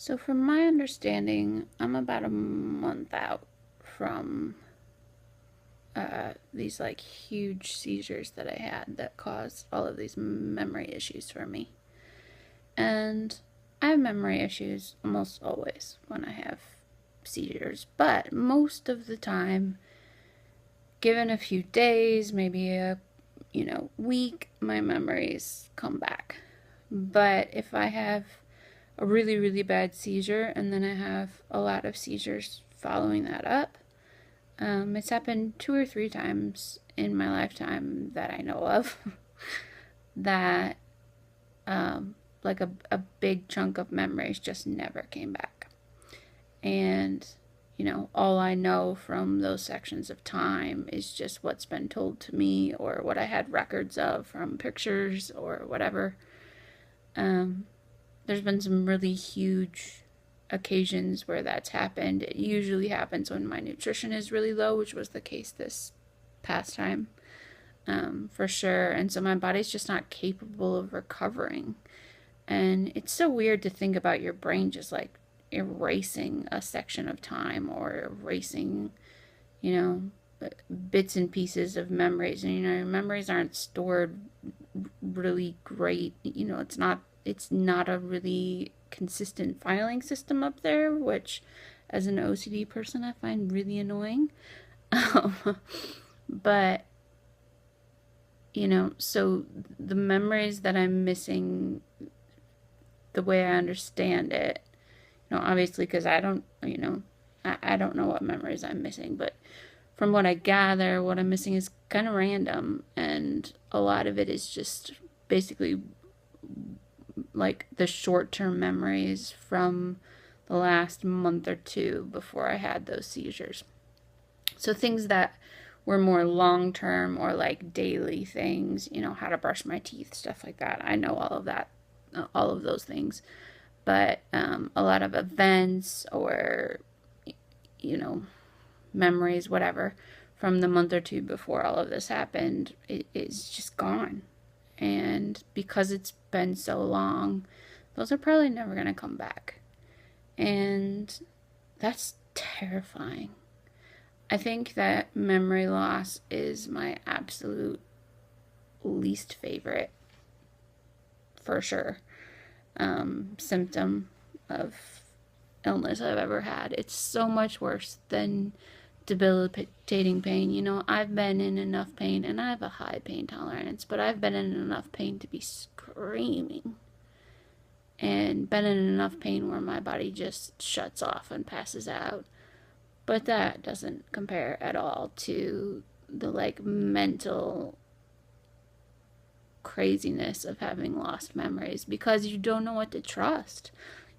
So, from my understanding, I'm about a month out from these like huge seizures that I had that caused all of these memory issues for me. And I have memory issues almost always when I have seizures, but most of the time, given a few days, maybe a week, my memories come back. But if I have a really, really bad seizure and then I have a lot of seizures following that up, it's happened 2 or 3 times in my lifetime that I know of that like a big chunk of memories just never came back. And, all I know from those sections of time is just what's been told to me or what I had records of from pictures or whatever. Um, there's been some really huge occasions where that's happened. It usually happens when my nutrition is really low, which was the case this past time, for sure. And so my body's just not capable of recovering. And it's so weird to think about your brain just like erasing a section of time or erasing, you know, bits and pieces of memories. And, your memories aren't stored really great. It's not a really consistent filing system up there, which as an OCD person I find really annoying. But so the memories that I'm missing, the way I understand it, obviously because I don't, I don't know what memories I'm missing, but from what I gather, what I'm missing is kind of random, and a lot of it is just basically like the short term memories from the last month or two before I had those seizures. So things that were more long term or like daily things, how to brush my teeth, stuff like that. I know all of that, all of those things. But a lot of events or, you know, memories, whatever, from the month or two before all of this happened, it is just gone. And because it's been so long, those are probably never going to come back. And that's terrifying. I think that memory loss is my absolute least favorite, for sure, symptom of illness I've ever had. It's so much worse than debilitating pain. I've been in enough pain, and I have a high pain tolerance, but I've been in enough pain to be screaming, and been in enough pain where my body just shuts off and passes out. But that doesn't compare at all to the like mental craziness of having lost memories, because you don't know what to trust.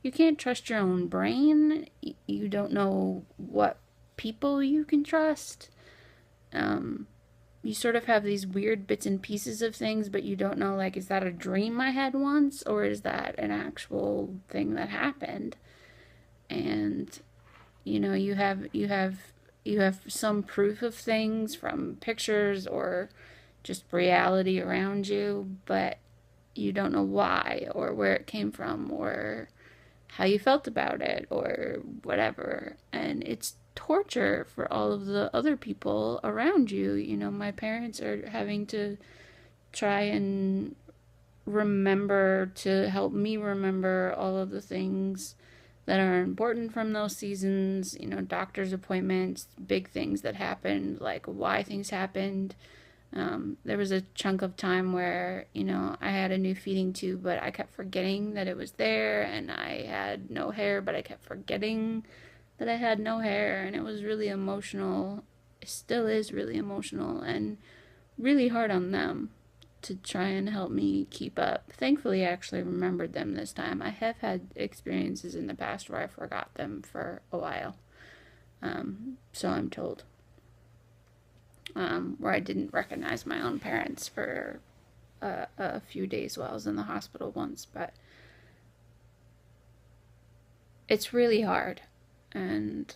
You can't trust your own brain. You don't know what people you can trust. You sort of have these weird bits and pieces of things, but you don't know, like, is that a dream I had once, or is that an actual thing that happened? And you have some proof of things from pictures or just reality around you, but you don't know why or where it came from or how you felt about it or whatever. And it's torture for all of the other people around you. My parents are having to try and remember to help me remember all of the things that are important from those seasons, doctor's appointments, big things that happened, like why things happened. There was a chunk of time where, I had a new feeding tube, but I kept forgetting that it was there, and I had no hair, but I kept forgetting that I had no hair, and it was really emotional. It still is really emotional and really hard on them to try and help me keep up. Thankfully, I actually remembered them this time. I have had experiences in the past where I forgot them for a while. So I'm told. Where I didn't recognize my own parents for a few days while I was in the hospital once. But it's really hard. And,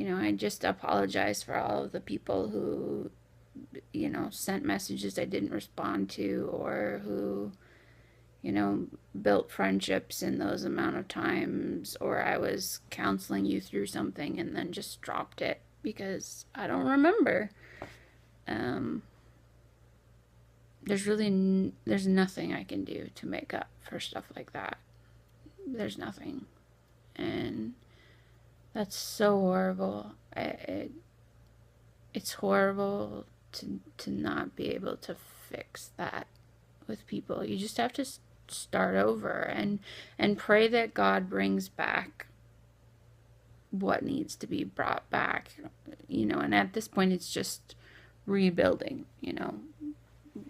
I just apologize for all of the people who, sent messages I didn't respond to, or who, built friendships in those amount of times, or I was counseling you through something and then just dropped it because I don't remember. Um, there's nothing I can do to make up for stuff like that. There's nothing. And that's so horrible. It's horrible to not be able to fix that with people. You just have to start over and pray that God brings back what needs to be brought back. And at this point it's just rebuilding,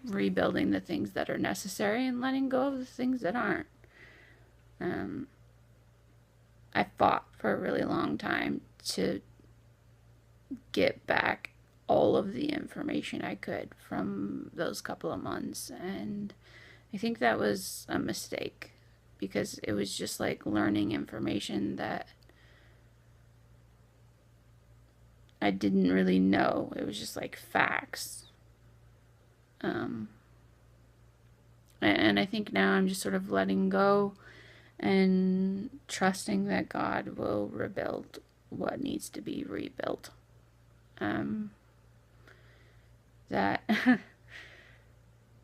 rebuilding the things that are necessary and letting go of the things that aren't. I fought for a really long time to get back all of the information I could from those couple of months, and I think that was a mistake because it was just like learning information that I didn't really know. It was just like facts. And I think now I'm just sort of letting go and trusting that God will rebuild what needs to be rebuilt. That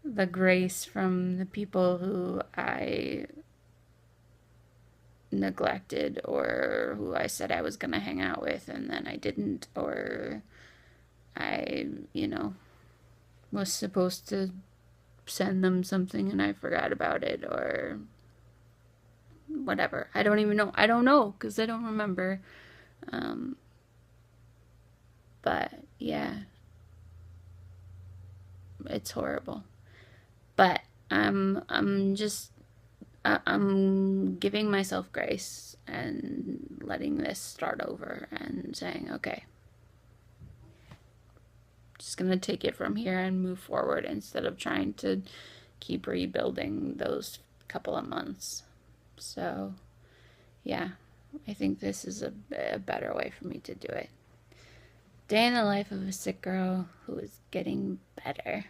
the grace from the people who I neglected or who I said I was going to hang out with and then I didn't, or I, was supposed to send them something and I forgot about it, or whatever. I don't even know. I don't know because I don't remember. But yeah, it's horrible. But I'm giving myself grace and letting this start over and saying, okay, just gonna take it from here and move forward instead of trying to keep rebuilding those couple of months. So yeah, I think this is a better way for me to do it. Day in the life of a sick girl who is getting better.